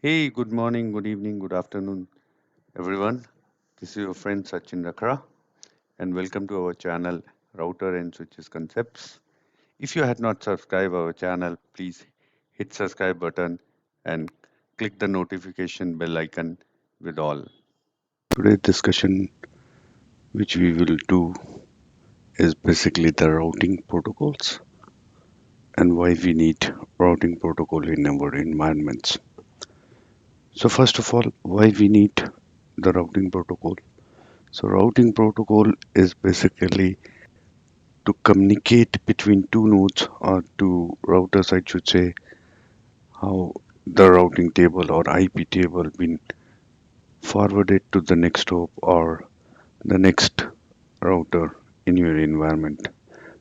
Hey, good morning, good evening, good afternoon, everyone. This is your friend Sachin Rakra, and welcome to our channel Router and Switches Concepts. If you had not subscribed our channel, please hit subscribe button and click the notification bell icon with all. Today's discussion, which we will do, is basically the routing protocols and why we need routing protocol in our environments. So first of all, why we need the routing protocol? So routing protocol is basically to communicate between two nodes or two routers, I should say, how the routing table or IP table been forwarded to the next hop or the next router in your environment.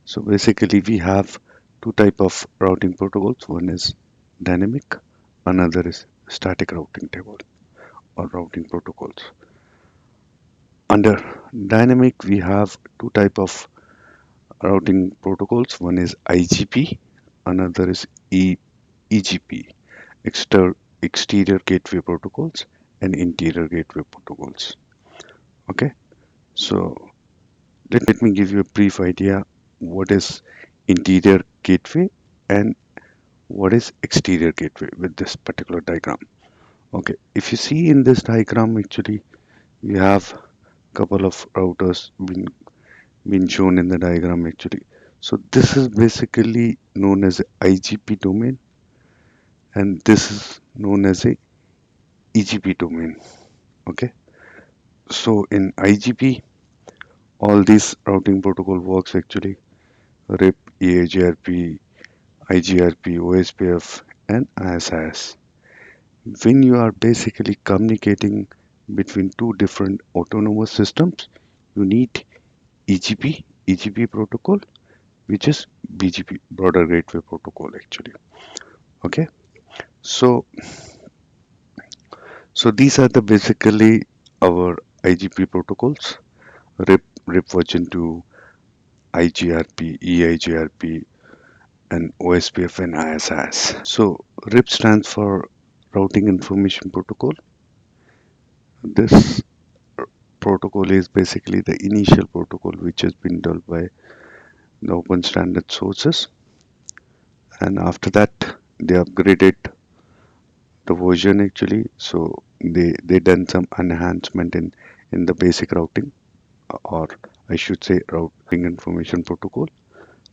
So basically we have two type of routing protocols. One is dynamic, another is static routing table or routing protocols. Under dynamic we have two type of routing protocols. One is IGP, another is EGP, exterior gateway protocols and interior gateway protocols. Okay, so let me give you a brief idea what is interior gateway and what is exterior gateway with this particular diagram. Okay, if you see in this diagram, actually we have couple of routers been shown in the diagram actually. So this is basically known as a IGP domain and this is known as a EGP domain. Okay. So in IGP, all these routing protocol works actually RIP, EAGRP, IGRP, OSPF, and ISIS. When you are basically communicating between two different autonomous systems, you need EGP protocol, which is BGP, Broader Gateway Protocol actually. Okay. So these are the basically our IGP protocols. RIP version 2, IGRP, EIGRP, and OSPF and ISIS. So RIP stands for Routing Information Protocol. This protocol is basically the initial protocol which has been developed by the open standard sources, and after that they upgraded the version actually. So they done some enhancement in the basic routing, or I should say routing information protocol.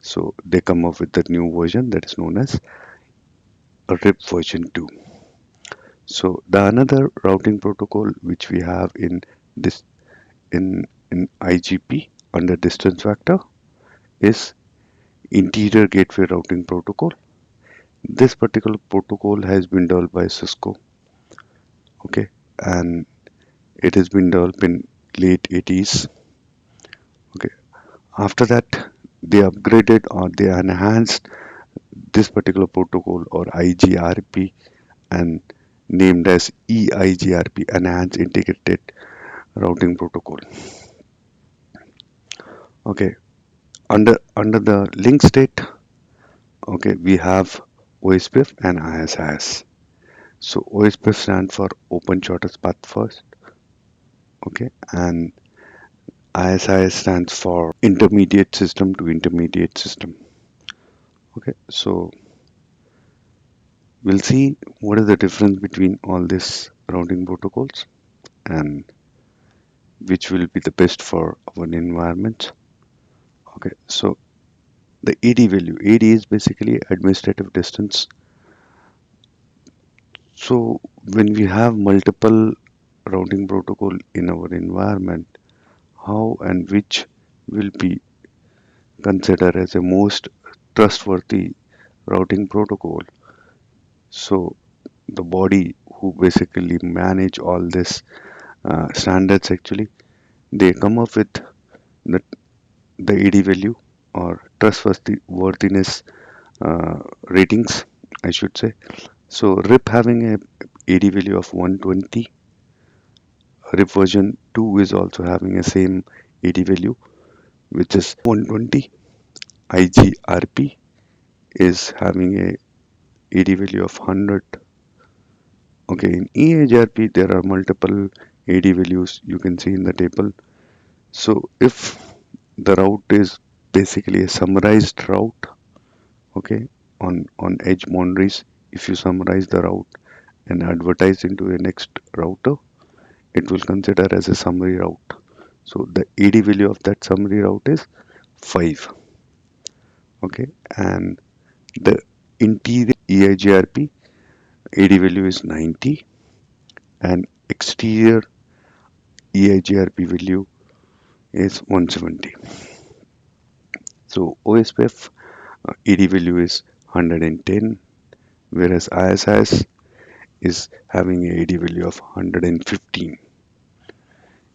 So they come up with the new version that is known as RIP version 2. So the another routing protocol which we have in this in IGP under distance vector is interior gateway routing protocol. This particular protocol has been developed by Cisco, okay, and it has been developed in late 80s. Okay, after that they upgraded or they enhanced this particular protocol or IGRP and named as EIGRP, Enhanced Integrated Routing Protocol. Okay, under the link state, okay, we have OSPF and ISIS. So OSPF stands for Open Shortest Path First, okay, and ISIS stands for Intermediate System to Intermediate System. Okay, so we'll see what is the difference between all these routing protocols and which will be the best for our environment. Okay, so the AD value, AD is basically administrative distance. So when we have multiple routing protocol in our environment, how and which will be considered as a most trustworthy routing protocol? So the body who basically manage all this standards actually, they come up with the, the AD value or trustworthiness ratings, I should say. So RIP having a AD value of 120, RIP version 2 is also having a same AD value which is 120. IGRP is having a AD value of 100. Okay, in EHRP there are multiple AD values you can see in the table. So if the route is basically a summarized route, okay, on edge boundaries, if you summarize the route and advertise into a next router, it will consider as a summary route. So the AD value of that summary route is 5. Okay, and the interior EIGRP AD value is 90 and exterior EIGRP value is 170. So OSPF AD value is 110, whereas ISIS is having a AD value of 115.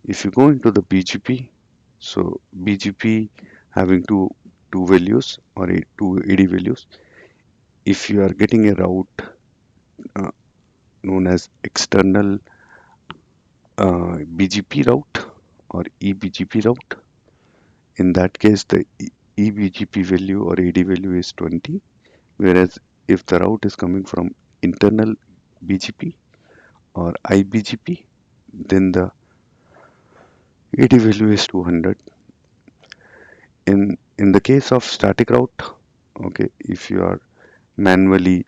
If you go into the BGP, so BGP having two values or two AD values. If you are getting a route uh, known as external BGP route or eBGP route, in that case the eBGP value or AD value is 20, whereas if the route is coming from internal BGP or IBGP, then the AD value is 200. In the case of static route, okay, if you are manually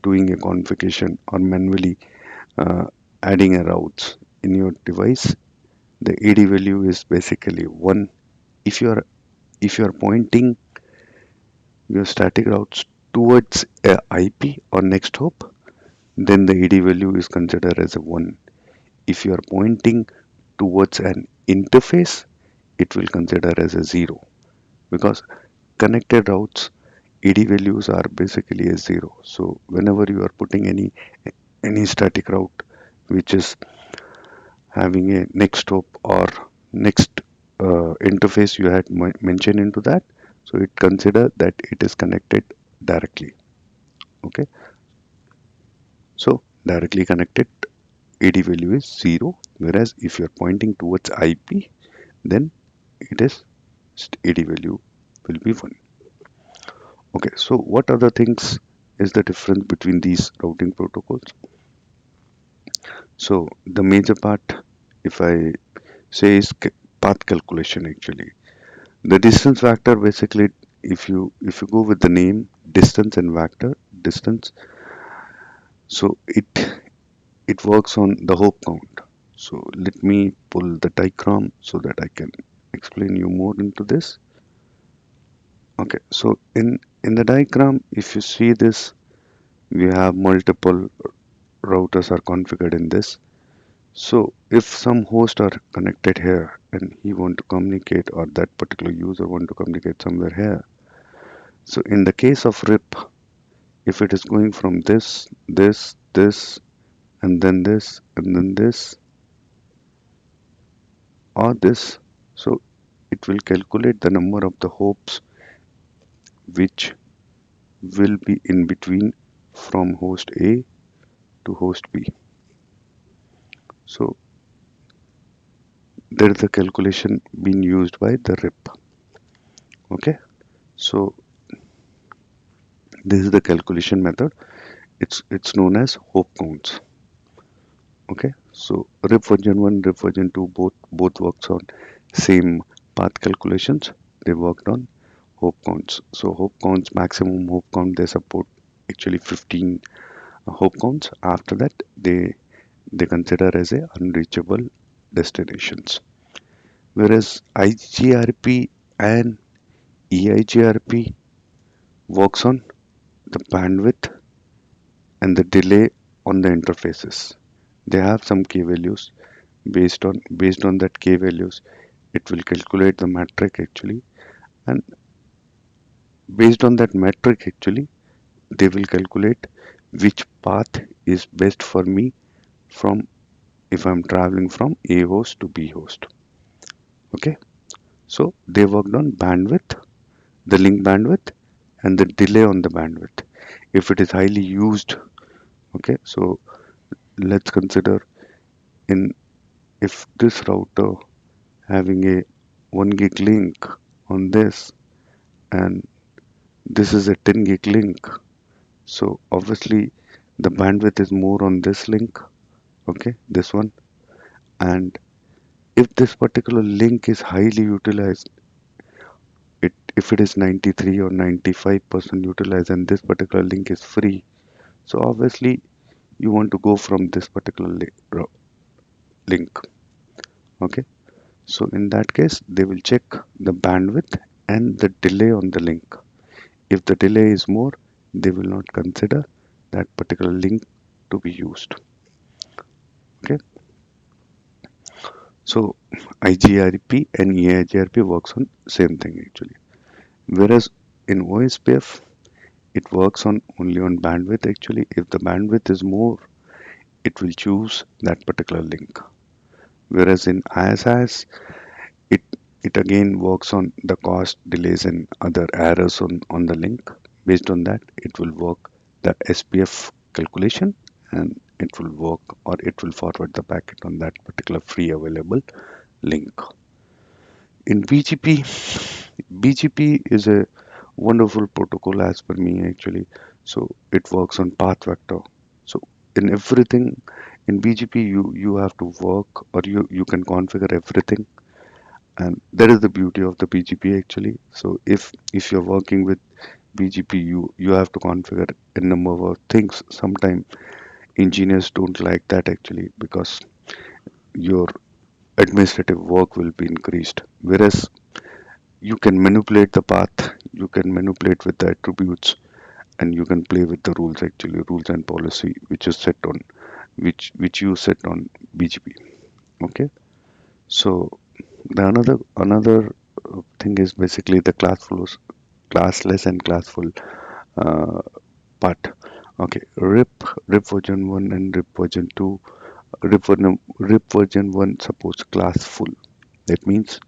doing a configuration or manually uh, adding a routes in your device, the AD value is basically 1. If you are pointing your static routes towards a IP or next hop, then the AD value is considered as a 1. If you are pointing towards an interface, it will consider as a 0, because connected routes AD values are basically a 0. So whenever you are putting any static route which is having a next hop or next interface you had mentioned into that, so it consider that it is connected directly. Okay, so directly connected AD value is 0, whereas if you are pointing towards IP, then it is AD value will be 1. Okay, so what other things is the difference between these routing protocols? So the major part, if I say, is path calculation actually. The distance factor basically, if you go with the name distance and vector distance, so it works on the hop count. So let me pull the diagram so that I can explain you more into this. Okay, so in the diagram, if you see this, we have multiple routers are configured in this. So if some hosts are connected here and he want to communicate, or that particular user want to communicate somewhere here. So in the case of RIP, if it is going from this, and then this, and then this, or this, so it will calculate the number of the hops which will be in between from host A to host B. So there is a calculation being used by the RIP. Okay, so this is the calculation method. It's known as hop counts. Okay, so RIP version 1, RIP version 2, both works on same path calculations. They worked on hop counts. So hop counts, maximum hop count, they support actually 15 hop counts. After that, they consider as a unreachable destinations. Whereas IGRP and EIGRP works on the bandwidth and the delay on the interfaces. They have some key values. Based on that key values, it will calculate the metric actually, and based on that metric actually, they will calculate which path is best for me from if I'm traveling from A host to B host. Okay, so they worked on bandwidth, the link bandwidth, and the delay on the bandwidth. If it is highly used, okay, so let's consider in if this router having a 1 gig link on this, and this is a 10 gig link, so obviously the bandwidth is more on this link, okay, this one. And if this particular link is highly utilized, if it is 93 or 95% utilized and this particular link is free, so obviously you want to go from this particular link, okay. So in that case they will check the bandwidth and the delay on the link. If the delay is more, they will not consider that particular link to be used, okay. So IGRP and EIGRP works on same thing actually, whereas in OSPF it works on only on bandwidth actually. If the bandwidth is more, it will choose that particular link, whereas in ISIS it it again works on the cost, delays and other errors on the link. Based on that it will work the SPF calculation, and it will work or it will forward the packet on that particular free available link. In BGP is a wonderful protocol as per me actually. So it works on path vector. So in everything in BGP you have to work, or you can configure everything, and that is the beauty of the BGP actually. So if you're working with BGP, you have to configure a number of things. Sometimes engineers don't like that actually, because your administrative work will be increased. Whereas you can manipulate the path, you can manipulate with the attributes, and you can play with the rules actually, rules and policy which is set on which you set on BGP. Okay, so the another thing is basically the class flows, classless and classful uh, part. Okay, RIP version 1 and RIP version 2. RIP version 1 supports class full. That means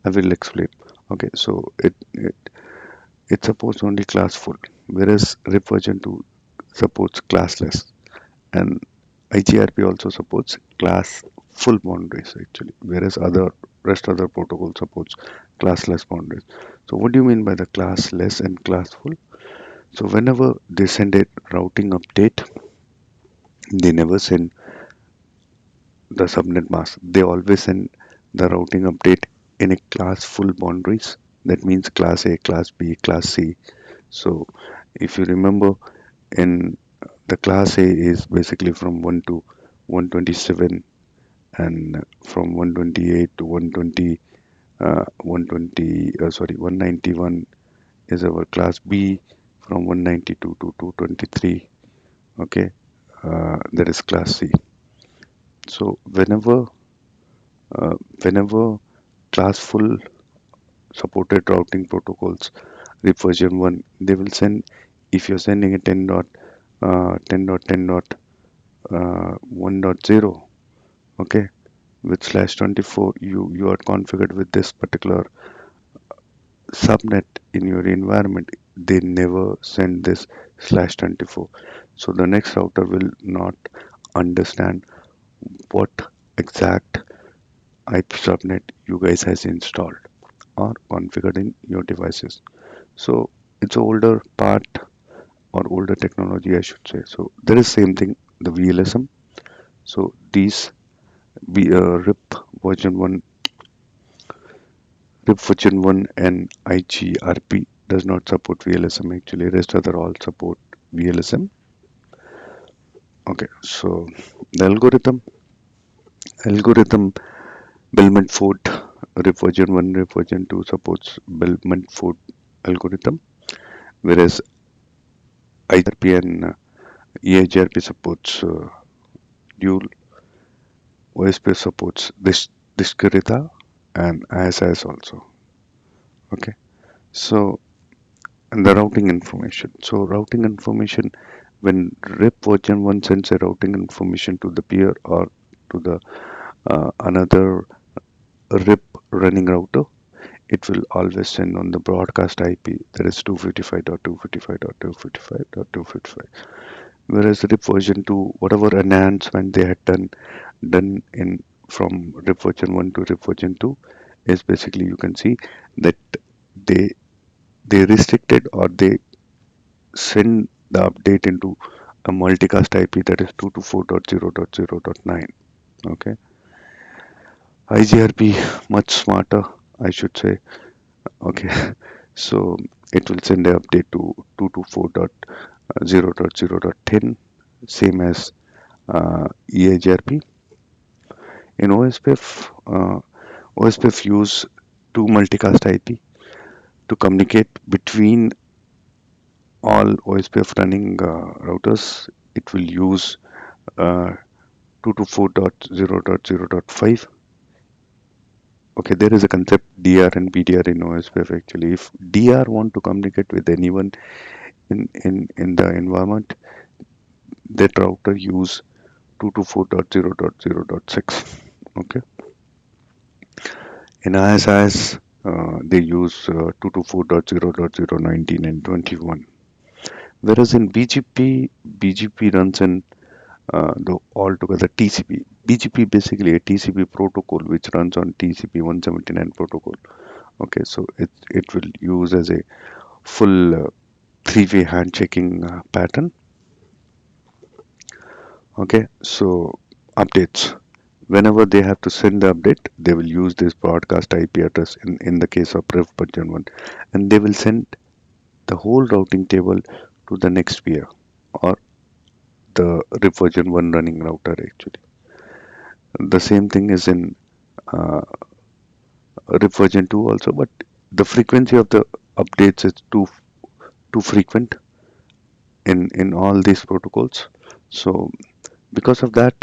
I will explain. Okay, so it supports only class full, whereas RIP version 2 supports classless, and IGRP also supports class full boundaries actually, whereas other protocol supports classless boundaries. So what do you mean by the classless and class full? So whenever they send a routing update, they never send the subnet mask. They always send the routing update in a class full boundaries. That means class A, class B, class C. So if you remember, in the class A is basically from 1 to 127, and from 128 to 191 is our class B, from 192 to 223. Okay, that is class C. So whenever class full supported routing protocols RIP version 1, they will send, if you're sending a 10.10.10.1.0, okay, with slash 24, you are configured with this particular subnet in your environment, they never send this slash 24. So the next router will not understand what exact IP subnet you guys has installed or configured in your devices. So it's an older part or older technology, I should say. So there is same thing, the VLSM. So these RIP version 1, RIP version 1 and IGRP does not support VLSM actually. Rest other all support VLSM. Okay, so the algorithm Bellman-Ford RIP version 1, RIP version 2 supports Bellman-Ford algorithm, whereas IGRP and EIGRP supports dual. OSP supports this Discreta and ISIS also. Okay, so and the routing information. So routing information, when RIP version 1 sends a routing information to the peer or to the another RIP running router, it will always send on the broadcast IP, that is 255.255.255.255. Whereas RIP version 2, whatever enhancement they had done in from RIP version 1 to RIP version 2, is basically you can see that they they restricted or they send the update into a multicast IP that is 224.0.0.9. Okay, IGRP much smarter, I should say. Okay, so it will send an update to 224.0.0.10, same as EIGRP. In OSPF use two multicast IP to communicate between all OSPF running routers. It will use uh, 224.0.0.5. Okay, there is a concept DR and BDR in OSPF actually. If DR want to communicate with anyone in the environment, that router use 224.0.0.6. Okay, in ISIS they use 224.0.0.19 and 21. Whereas in BGP runs in the altogether TCP. BGP basically a TCP protocol which runs on TCP 179 protocol. Okay, so it will use as a full three-way handshaking pattern. Okay, so updates. Whenever they have to send the update, they will use this broadcast IP address in the case of RIF version 1, and they will send the whole routing table to the next peer or the RIF version 1 running router actually. The same thing is in uh, RIP version 2 also, but the frequency of the updates is too frequent in all these protocols. So because of that,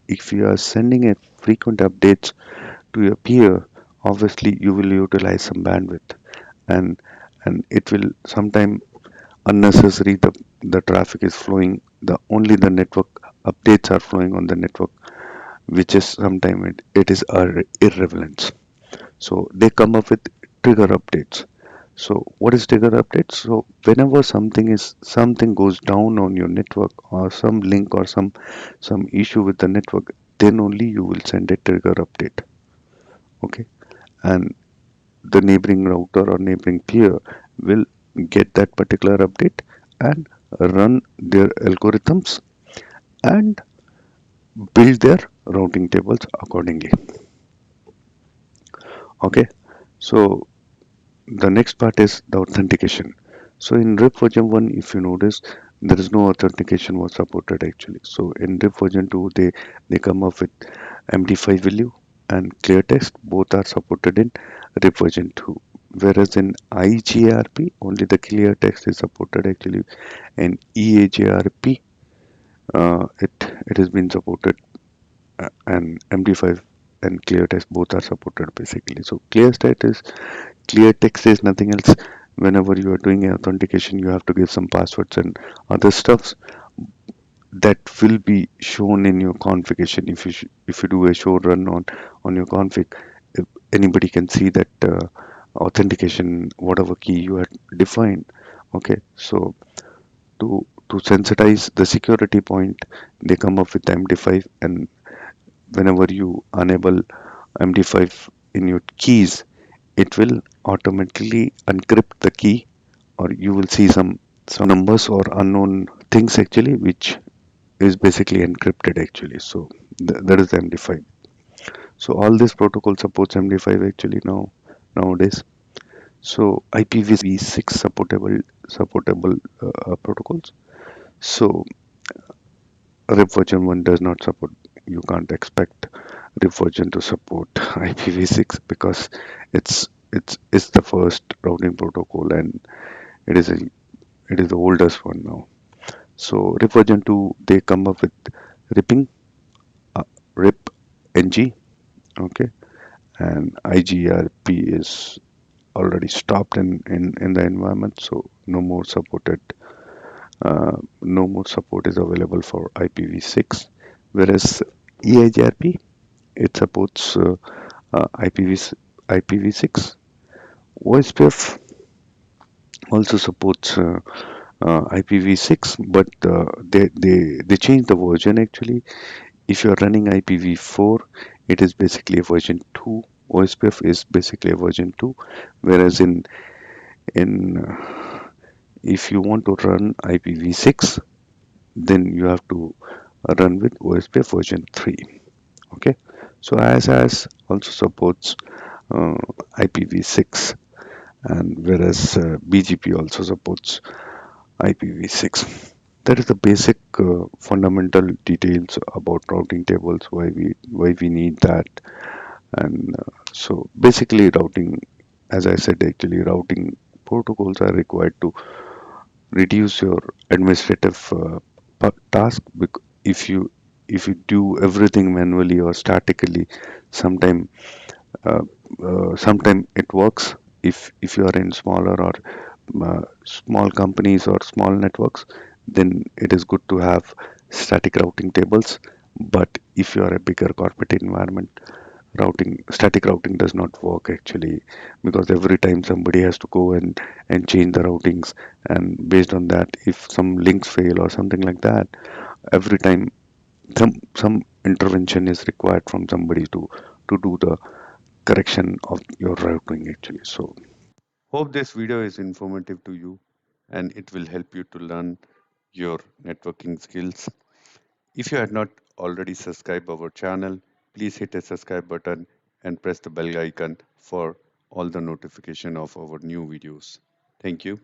if you are sending a frequent updates to your peer, obviously you will utilize some bandwidth, and it will sometime unnecessary the traffic is flowing, the only the network updates are flowing on the network, which is sometimes it is irrelevant. So they come up with trigger updates. So what is trigger updates? So whenever something goes down on your network or some link or some issue with the network, then only you will send a trigger update. Okay, and the neighboring router or neighboring peer will get that particular update and run their algorithms and build their routing tables accordingly. Okay, so the next part is the authentication. So in RIP version 1, if you notice, there is no authentication was supported actually. So in RIP version 2, they come up with MD5 value and clear text. Both are supported in RIP version 2. Whereas in IGRP, only the clear text is supported actually. And EAGRP, it has been supported and MD5 and clear text both are supported basically. So clear text is nothing else. Whenever you are doing an authentication, you have to give some passwords and other stuffs that will be shown in your configuration. If you do a show run on your config, if anybody can see that authentication, whatever key you had defined. Okay, so to sensitize the security point, they come up with MD5, and whenever you enable MD5 in your keys, it will automatically encrypt the key, or you will see some numbers or unknown things actually, which is basically encrypted actually. So that is the MD5. So all this protocol supports MD5 actually nowadays. So IPv6 supportable protocols. So RIP version 1 does not support. You can't expect RIP version to support IPv6 because it's the first routing protocol, and it is a it is the oldest one now. So RIP version 2 they come up with ripping uh, RIP NG, okay, and IGRP is already stopped in the environment, so no more support is available for IPv6. Whereas EIGRP it supports IPv6. OSPF also supports IPv6, but they changed the version actually. If you're running IPv4, it is basically a version 2. OSPF is basically a version 2, whereas in if you want to run IPv6, then you have to run with OSPF version 3. Okay, so ISIS also supports uh, IPv6, and whereas BGP also supports IPv6. That is the basic fundamental details about routing tables, why we need that. And so basically routing, as I said, actually routing protocols are required to reduce your administrative task. If you do everything manually or statically, sometime uh, sometime it works. If you are in smaller or small companies or small networks, then it is good to have static routing tables. But if you are a bigger corporate environment, routing static routing does not work actually, because every time somebody has to go and change the routings, and based on that, if some links fail or something like that, every time some intervention is required from somebody to do the correction of your routing actually. So hope this video is informative to you and it will help you to learn your networking skills. If you had not already subscribed our channel, please hit the subscribe button and press the bell icon for all the notification of our new videos. Thank you.